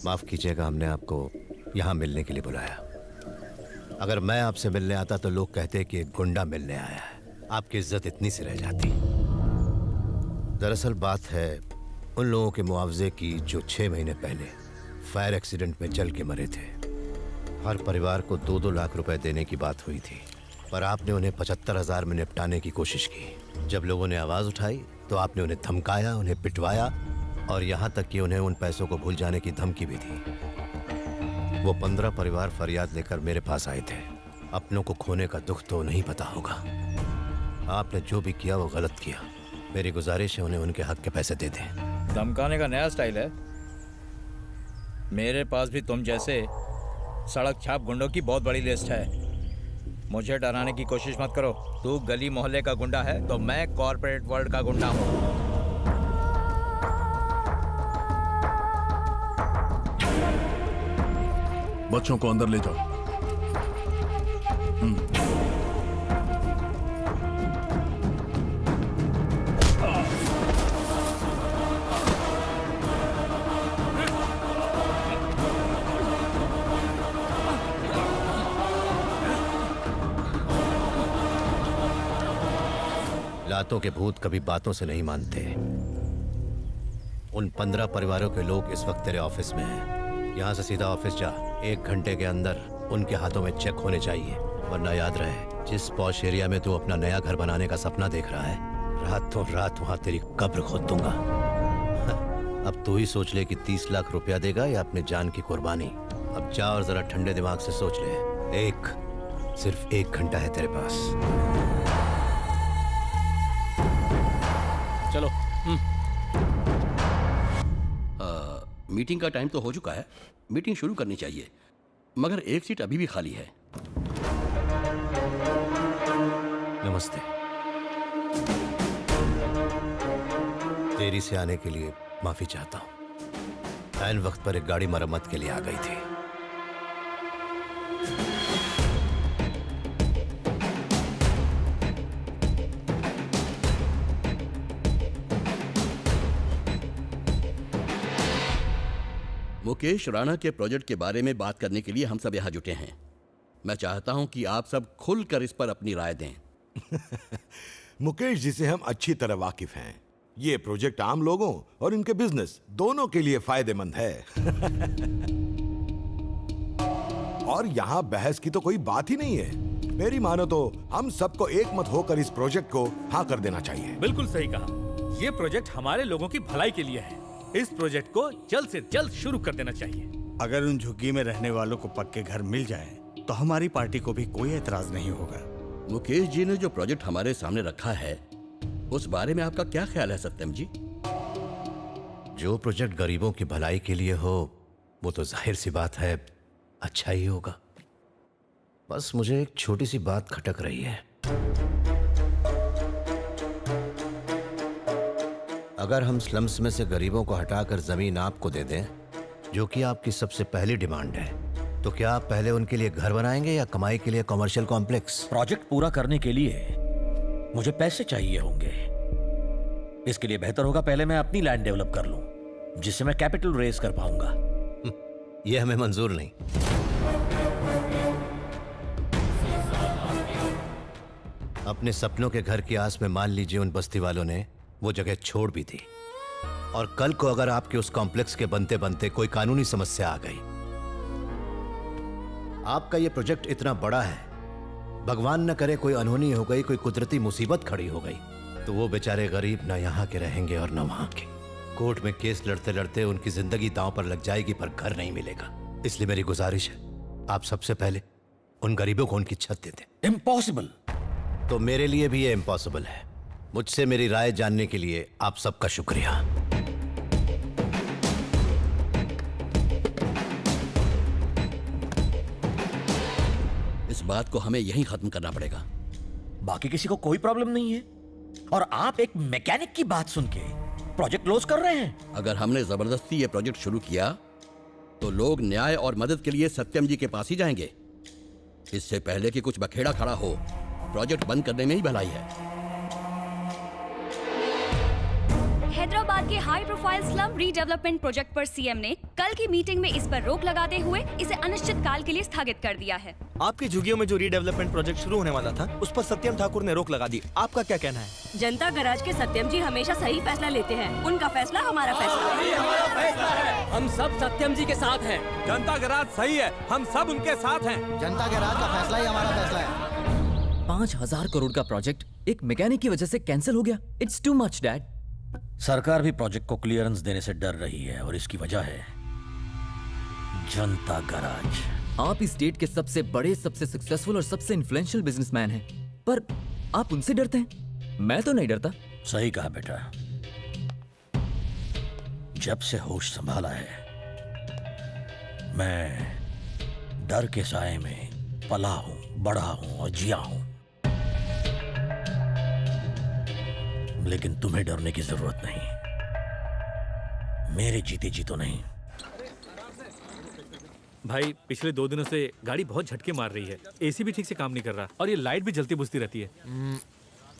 माफ कीजिएगा, हमने आपको यहाँ मिलने के लिए बुलाया। अगर मैं आपसे मिलने आता तो लोग कहते कि एक गुंडा मिलने आया है, आपकी इज्जत इतनी सी रह जाती। दरअसल बात है उन लोगों के मुआवजे की जो 6 महीने पहले फायर एक्सीडेंट में जल के मरे थे। हर परिवार को 2-2 लाख रुपए देने की बात हुई थी, पर आपने उन्हें 75,000 में निपटाने की कोशिश की। जब लोगों ने आवाज उठाई तो आपने उन्हें धमकाया, उन्हें पिटवाया और यहाँ तक कि उन्हें उन पैसों को भूल जाने की धमकी भी दी। वो 15 परिवार फरियाद लेकर मेरे पास आए थे। अपनों को खोने का दुख तो नहीं पता होगा। आपने जो भी किया वो गलत किया। मेरी गुजारिश है उन्हें उनके हक के पैसे दे दें। धमकाने का नया स्टाइल है। मेरे पास भी तुम जैसे सड़क छाप गुंडों की बहुत बड़ी लिस्ट है। मुझे डराने की कोशिश मत करो। तू गली मोहल्ले का गुंडा है तो मैं कॉर्पोरेट वर्ल्ड का गुंडा हूँ। बच्चों को अंदर ले जाओ। लातों के भूत कभी बातों से नहीं मानते। उन 15 परिवारों के लोग इस वक्त तेरे ऑफिस में हैं। यहाँ से सीधा ऑफिस जा। 1 घंटे के अंदर उनके हाथों में चेक होने चाहिए, वरना याद रहे जिस पॉश एरिया में तू अपना नया घर बनाने का सपना देख रहा है, रातों रात वहाँ तेरी कब्र खोद दूंगा। अब तू ही सोच ले कि 30 लाख रुपया देगा या अपनी जान की कुर्बानी। अब जा और जरा ठंडे दिमाग से सोच ले। सिर्फ 1 घंटा है तेरे पास। चलो। मीटिंग का टाइम तो हो चुका है, मीटिंग शुरू करनी चाहिए, मगर एक सीट अभी भी खाली है। नमस्ते। देरी से आने के लिए माफी चाहता हूं। ऐन वक्त पर एक गाड़ी मरम्मत के लिए आ गई थी। मुकेश राणा के प्रोजेक्ट के बारे में बात करने के लिए हम सब यहाँ जुटे हैं। मैं चाहता हूं कि आप सब खुलकर इस पर अपनी राय दें। मुकेश जी से हम अच्छी तरह वाकिफ हैं। ये प्रोजेक्ट आम लोगों और इनके बिजनेस दोनों के लिए फायदेमंद है। और यहाँ बहस की तो कोई बात ही नहीं है। मेरी मानो तो हम सबको एक मत होकर इस प्रोजेक्ट को हाँ कर देना चाहिए। बिल्कुल सही कहा। ये प्रोजेक्ट हमारे लोगों की भलाई के लिए है। इस प्रोजेक्ट को जल्द से जल्द शुरू कर देना चाहिए। अगर उन झुग्गी में रहने वालों को पक्के घर मिल जाए तो हमारी पार्टी को भी कोई एतराज नहीं होगा। मुकेश जी ने जो प्रोजेक्ट हमारे सामने रखा है उस बारे में आपका क्या ख्याल है सत्यम जी? जो प्रोजेक्ट गरीबों की भलाई के लिए हो वो तो जाहिर सी बात है अच्छा ही होगा। बस मुझे एक छोटी सी बात खटक रही है। अगर हम स्लम्स में से गरीबों को हटाकर जमीन आपको दे दें, जो कि आपकी सबसे पहली डिमांड है, तो क्या आप पहले उनके लिए घर बनाएंगे या कमाई के लिए कमर्शियल कॉम्प्लेक्स? प्रोजेक्ट पूरा करने के लिए मुझे पैसे चाहिए होंगे। इसके लिए बेहतर होगा पहले मैं अपनी लैंड डेवलप कर लूं, जिससे मैं कैपिटल रेज कर पाऊंगा। यह हमें मंजूर नहीं। अपने सपनों के घर की आस में मान लीजिए उन बस्ती वालों ने वो जगह छोड़ भी दी, और कल को अगर आपके उस कॉम्प्लेक्स के बनते बनते कोई कानूनी समस्या आ गई, आपका ये प्रोजेक्ट इतना बड़ा है, भगवान न करे कोई अनहोनी हो गई, कोई कुदरती मुसीबत खड़ी हो गई, तो वो बेचारे गरीब ना यहाँ के रहेंगे और न वहां के। कोर्ट में केस लड़ते लड़ते उनकी जिंदगी दांव पर लग जाएगी, पर घर नहीं मिलेगा। इसलिए मेरी गुजारिश है आप सबसे पहले उन गरीबों को उनकी छत दे दें। इम्पॉसिबल। तो मेरे लिए भी ये इम्पॉसिबल है। मुझसे मेरी राय जानने के लिए आप सबका शुक्रिया। इस बात को हमें यहीं खत्म करना पड़ेगा। बाकी किसी को कोई प्रॉब्लम नहीं है, और आप एक मैकेनिक की बात सुन के प्रोजेक्ट क्लोज कर रहे हैं। अगर हमने जबरदस्ती ये प्रोजेक्ट शुरू किया तो लोग न्याय और मदद के लिए सत्यम जी के पास ही जाएंगे। इससे पहले कि कुछ बखेड़ा खड़ा हो, प्रोजेक्ट बंद करने में ही भलाई है। हैदराबाद हैदराबाद के high profile slum redevelopment project पर सीएम ने कल की मीटिंग में इस पर रोक लगाते हुए इसे अनिश्चित काल के लिए स्थगित कर दिया है। आपकी झुग्गियों में जो रीडेवलपमेंट प्रोजेक्ट शुरू होने वाला था उस पर सत्यम ठाकुर ने रोक लगा दी। आपका क्या कहना है? जनता गराज के सत्यम जी हमेशा सही फैसला लेते हैं। उनका फैसला हमारा फैसला है। हम सब सत्यम जी के साथ हैं। जनता गराज सही है, हम सब उनके साथ हैं। जनता के राज का फैसला ही हमारा फैसला है। 5,000 करोड़ का प्रोजेक्ट एक मैकेनिक की वजह से कैंसिल हो गया। It's too much dad. सरकार भी प्रोजेक्ट को क्लियरेंस देने से डर रही है और इसकी वजह है जनता गराज। आप इस स्टेट के सबसे बड़े, सबसे सक्सेसफुल और सबसे इन्फ्लुएंशियल बिजनेसमैन हैं, पर आप उनसे डरते हैं। मैं तो नहीं डरता। सही कहा बेटा। जब से होश संभाला है मैं डर के साए में पला हूं, बढ़ा हूं और जिया हूं। लेकिन तुम्हें डरने की जरूरत नहीं, मेरे जीते जी तो नहीं। भाई पिछले 2 दिनों से गाड़ी बहुत झटके मार रही है। एसी भी ठीक से काम नहीं कर रहा और ये लाइट भी जलती बुझती रहती है।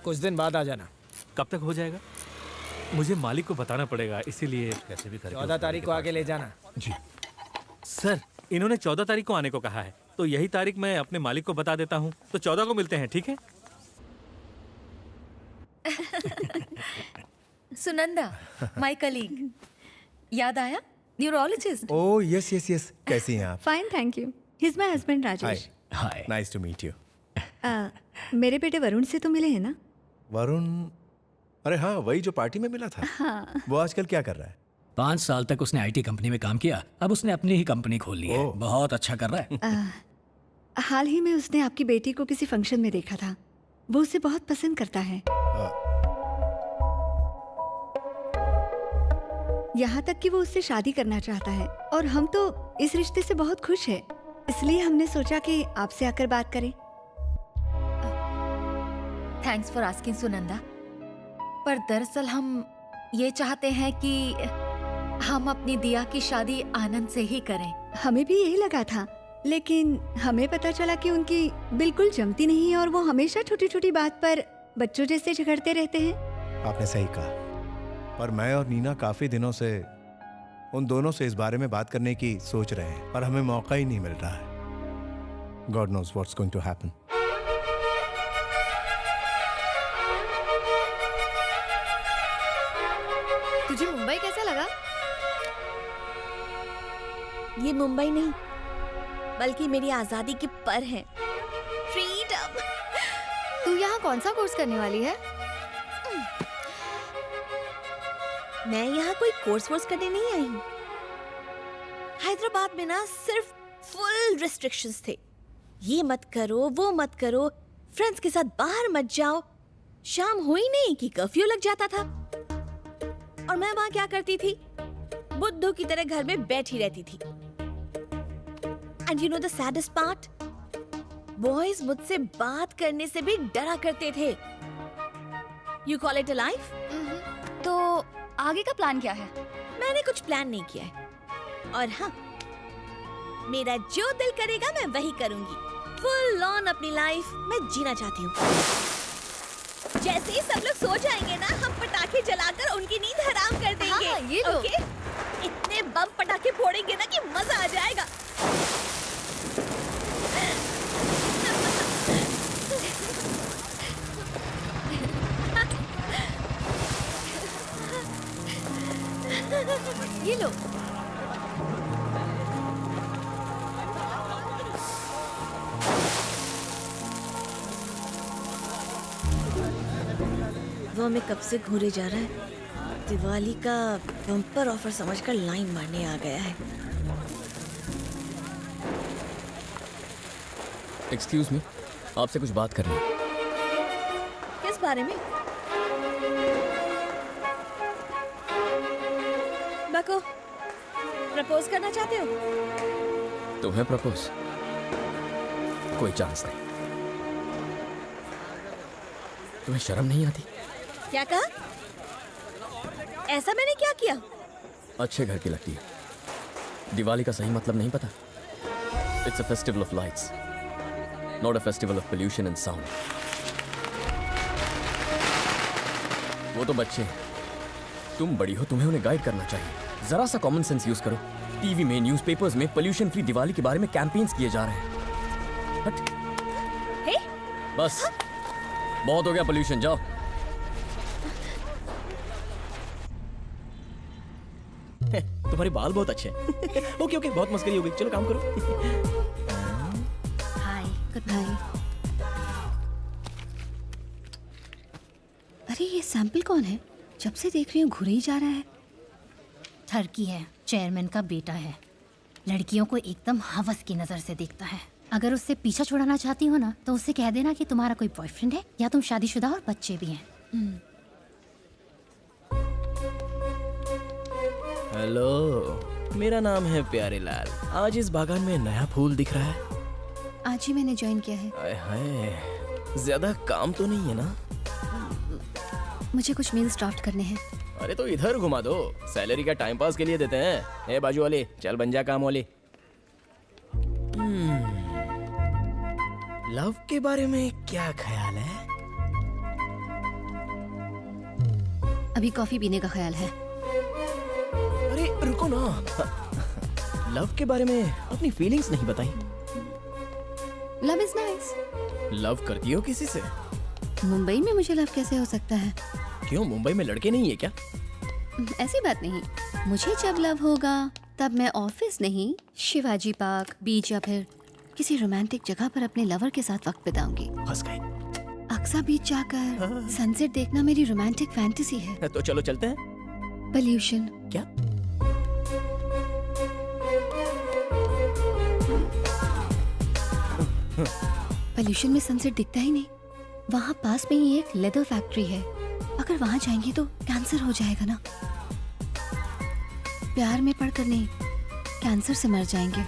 कुछ दिन बाद आ जाना। कब तक हो जाएगा? मुझे मालिक को बताना पड़ेगा, इसीलिए कैसे भी करके 14 तारीख को आके ले जाना। जी सर, इन्होंने 14 तारीख को आने को कहा है, तो यही तारीख मैं अपने मालिक को बता देता हूँ। तो 14 को मिलते हैं, ठीक है? सुनंदा, माय कलीग, याद आया? Neurologist. Oh yes yes yes. कैसी हैं आप? Fine, thank you. He is my husband Rajesh. Hi, nice to meet you. मेरे बेटे वरुण से तो मिले हैं ना? वरुण? अरे हाँ, वही जो पार्टी में मिला था। हाँ। वो आजकल क्या कर रहा है? 5 साल तक उसने आईटी कंपनी में काम किया, अब उसने अपनी ही कंपनी खोल ली है। बहुत अच्छा कर रहा है। हाल ही में उसने आपकी बेटी को किसी फंक्शन में देखा था। वो उसे बहुत पसंद करता है। यहाँ तक कि वो उससे शादी करना चाहता है और हम तो इस रिश्ते से बहुत खुश हैं। इसलिए हमने सोचा कि आपसे आकर बात करें। थैंक्स फॉर आस्किंग सुनंदा, पर दरअसल हम ये चाहते हैं कि हम अपनी दिया की शादी आनंद से ही करें। हमें भी यही लगा था, लेकिन हमें पता चला कि उनकी बिल्कुल जमती नहीं और वो हमेशा छोटी छोटी बात पर बच्चों जैसे झगड़ते रहते हैं। आपने सही कहा, पर मैं और नीना काफी दिनों से उन दोनों से इस बारे में बात करने की सोच रहे हैं, पर हमें मौका ही नहीं मिल रहा है। God knows what's going to happen. तुझे मुंबई कैसा लगा? ये मुंबई नहीं, बल्कि मेरी आजादी की पर है। फ्रीडम। तू यहाँ कौन सा कोर्स करने वाली है? मैं यहाँ कोई कोर्स करने नहीं आई हूँ। हैदराबाद में ना सिर्फ फुल रिस्ट्रिक्शंस थे। ये मत करो, वो मत करो, फ्रेंड्स के साथ बाहर मत जाओ। शाम हुई नहीं कि कर्फ्यू लग जाता था और मैं वहाँ क्या करती थी? बुद्धू की तरह घर में बैठी रहती थी। And you know the saddest part, boys मुझसे बात करने से भी डरा करते थे। You call it a life? तो आगे का प्लान क्या है? मैंने कुछ प्लान नहीं किया है, और हाँ, मेरा जो दिल करेगा मैं वही करूंगी। फुल ऑन अपनी लाइफ मैं जीना चाहती हूँ। जैसे ही सब लोग सो जाएंगे ना, हम पटाखे जलाकर उनकी नींद हराम कर देंगे। हाँ, ये लो। ओके? इतने बम पटाखे फोड़ेंगे ना कि मजा आ जाएगा। ये लो। वो हमें कब से घूरे जा रहा है। दिवाली का बम्पर ऑफर समझकर लाइन मारने आ गया है। एक्सक्यूज मी, आपसे कुछ बात करनी है। किस बारे में? बको, प्रपोज करना चाहते हो? तुम्हें प्रपोज? कोई चांस नहीं। तुम्हें शर्म नहीं आती? क्या कहा? ऐसा मैंने क्या किया? अच्छे घर की लगती है। दिवाली का सही मतलब नहीं पता? It's a festival of lights, not a festival of pollution and sound. वो तो बच्चे हैं, तुम बड़ी हो, तुम्हें उन्हें गाइड करना चाहिए। जरा सा कॉमन सेंस यूज करो। टीवी में, न्यूज़पेपर्स में पोल्यूशन फ्री दिवाली के बारे में कैंपेन्स किए जा रहे हैं। हट। हे? बस बहुत हो गया पोल्यूशन, जाओ। तुम्हारे बाल बहुत अच्छे हैं। ओके ओके, बहुत मस्करी हो गई, चलो काम करो। हाय, गुड बाय। अरे ये सैंपल कौन है? जब से देख रही हूँ घुरे ही जा रहा है। ठरकी है, चेयरमैन का बेटा है। लड़कियों को एकदम हवस की नजर से देखता है। अगर उससे पीछा छुड़ाना चाहती हो ना, तो उससे कह देना कि तुम्हारा कोई बॉयफ्रेंड है या तुम शादीशुदा और बच्चे भी हैं। हेलो, मेरा नाम है प्यारे लाल। आज इस बागान में नया फूल दिख रहा है। आज ही मैंने ज्वाइन किया है। आय हाय, ज्यादा काम तो नहीं है ना? मुझे कुछ मेल्स ड्राफ्ट करने हैं। अरे तो इधर घुमा दो, सैलरी का टाइम पास के लिए देते हैं। ए बाजू वाले, चल बन जा काम वाले। लव के बारे में क्या ख्याल है? अभी कॉफी पीने का ख्याल है। अरे रुको ना, लव के बारे में अपनी फीलिंग्स नहीं बताई। Love is nice. लव करती हो किसी से? मुंबई में मुझे लव कैसे हो सकता है? क्यों, मुंबई में लड़के नहीं है क्या? ऐसी बात नहीं। मुझे जब लव होगा तब मैं ऑफिस नहीं, शिवाजी पार्क, बीच या फिर किसी रोमांटिक जगह पर अपने लवर के साथ वक्त बिताऊंगी। फंस गई। अक्सा बीच जाकर सनसेट देखना मेरी रोमांटिक फैंटेसी है। तो चलो चलते हैं। पोल्यूशन। क्या? पोल्यूशन में सनसेट दिखता ही नहीं। वहाँ पास में ही एक लेदर फैक्ट्री है। अगर वहाँ जाएंगे तो कैंसर हो जाएगा ना। प्यार में पड़कर नहीं, कैंसर से मर जाएंगे।